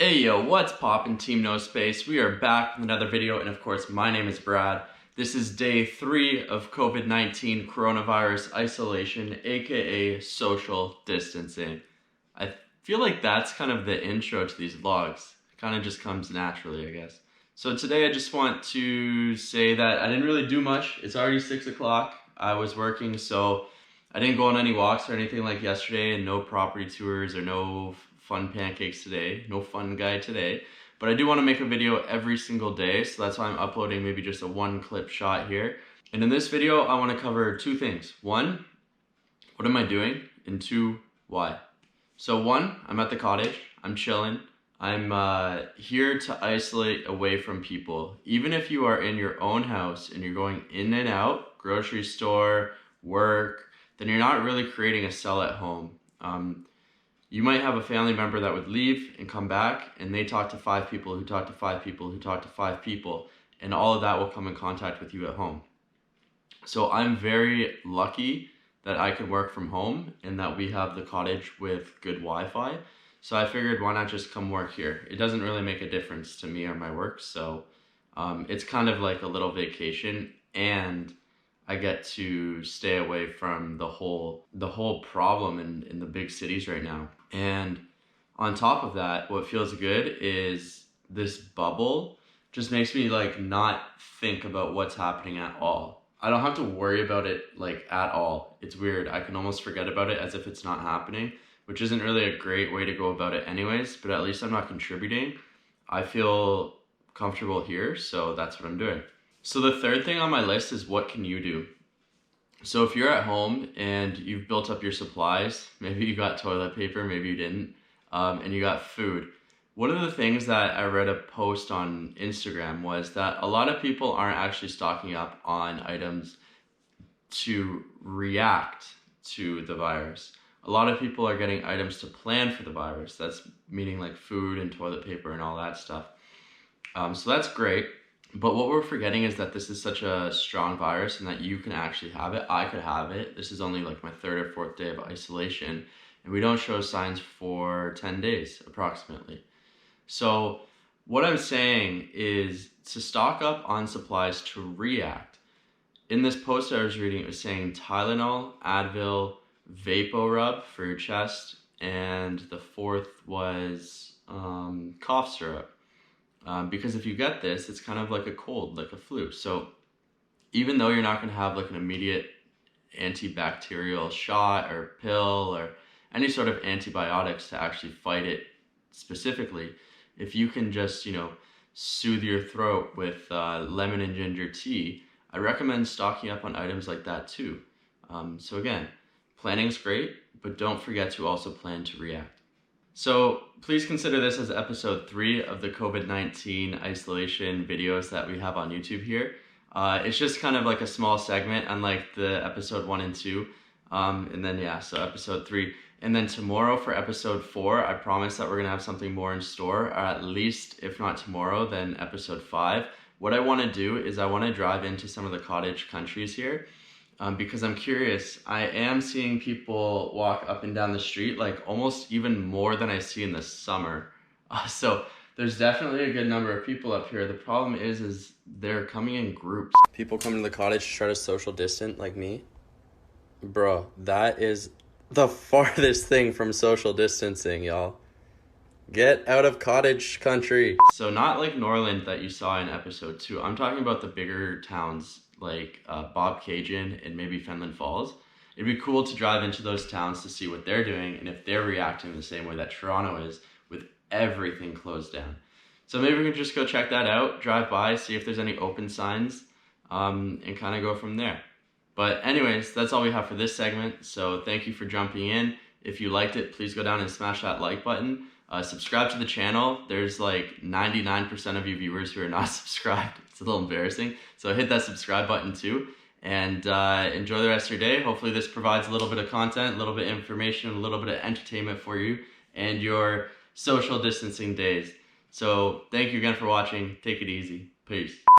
Hey yo, what's poppin', Team No Space? We are back with another video, and of course, my name is Brad. This is day 3 of COVID-19 coronavirus isolation, aka social distancing. I feel like that's kind of the intro to these vlogs. It kind of just comes naturally, I guess. So today I just want to say that I didn't really do much. It's already 6 o'clock. I was working, so I didn't go on any walks or anything like yesterday, and no property tours or no fun pancakes today, no fun guy today. But I do want to make a video every single day, so that's why I'm uploading maybe just a one clip shot here. And in this video, I want to cover two things. One, what am I doing? And two, why? So one, I'm at the cottage, I'm chilling. I'm here to isolate away from people. Even if you are in your own house and you're going in and out, grocery store, work, then you're not really creating a cell at home. You might have a family member that would leave and come back, and they talk to 5 people who talk to 5 people who talk to 5 people, and all of that will come in contact with you at home. So I'm very lucky that I can work from home and that we have the cottage with good Wi-Fi. So I figured, why not just come work here? It doesn't really make a difference to me or my work, so it's kind of like a little vacation, and I get to stay away from the whole problem in the big cities right now. And on top of that, what feels good is this bubble just makes me like not think about what's happening at all. I don't have to worry about it like at all. It's weird. I can almost forget about it as if it's not happening, which isn't really a great way to go about it anyways, but at least I'm not contributing. I feel comfortable here, so that's what I'm doing. So the third thing on my list is, what can you do? So if you're at home and you've built up your supplies, maybe you got toilet paper, maybe you didn't, and you got food. One of the things that I read a post on Instagram was that a lot of people aren't actually stocking up on items to react to the virus. A lot of people are getting items to plan for the virus. That's meaning like food and toilet paper and all that stuff. So that's great. But what we're forgetting is that this is such a strong virus and that you can actually have it. I could have it. This is only like my 3rd or 4th day of isolation, and we don't show signs for 10 days approximately. So what I'm saying is to stock up on supplies to react. In this post I was reading, it was saying Tylenol, Advil, VapoRub for your chest, and the 4th was cough syrup. Because if you get this, it's kind of like a cold, like a flu. So even though you're not going to have like an immediate antibacterial shot or pill or any sort of antibiotics to actually fight it specifically, if you can just, soothe your throat with lemon and ginger tea, I recommend stocking up on items like that too. So again, planning's great, but don't forget to also plan to react. So please consider this as episode 3 of the COVID-19 isolation videos that we have on YouTube here. It's just kind of like a small segment, unlike the episode 1 and 2. And then so episode 3. And then tomorrow for episode 4, I promise that we're going to have something more in store, or at least, if not tomorrow, then episode 5. What I want to do is I want to drive into some of the cottage countries here. Because I'm curious. I am seeing people walk up and down the street, like almost even more than I see in the summer. So there's definitely a good number of people up here. The problem is they're coming in groups. People come to the cottage to try to social distance like me. Bro, that is the farthest thing from social distancing, y'all. Get out of cottage country. So not like Norland that you saw in episode 2. I'm talking about the bigger towns like Bobcaygeon and maybe Fenland Falls. It'd be cool to drive into those towns to see what they're doing and if they're reacting the same way that Toronto is with everything closed down. So maybe we can just go check that out, drive by, see if there's any open signs, and kind of go from there. But anyways, that's all we have for this segment. So thank you for jumping in. If you liked it, please go down and smash that like button. Subscribe to the channel. There's like 99% of you viewers who are not subscribed. It's a little embarrassing. So hit that subscribe button too. And enjoy the rest of your day. Hopefully this provides a little bit of content, a little bit of information, a little bit of entertainment for you and your social distancing days. So thank you again for watching. Take it easy. Peace.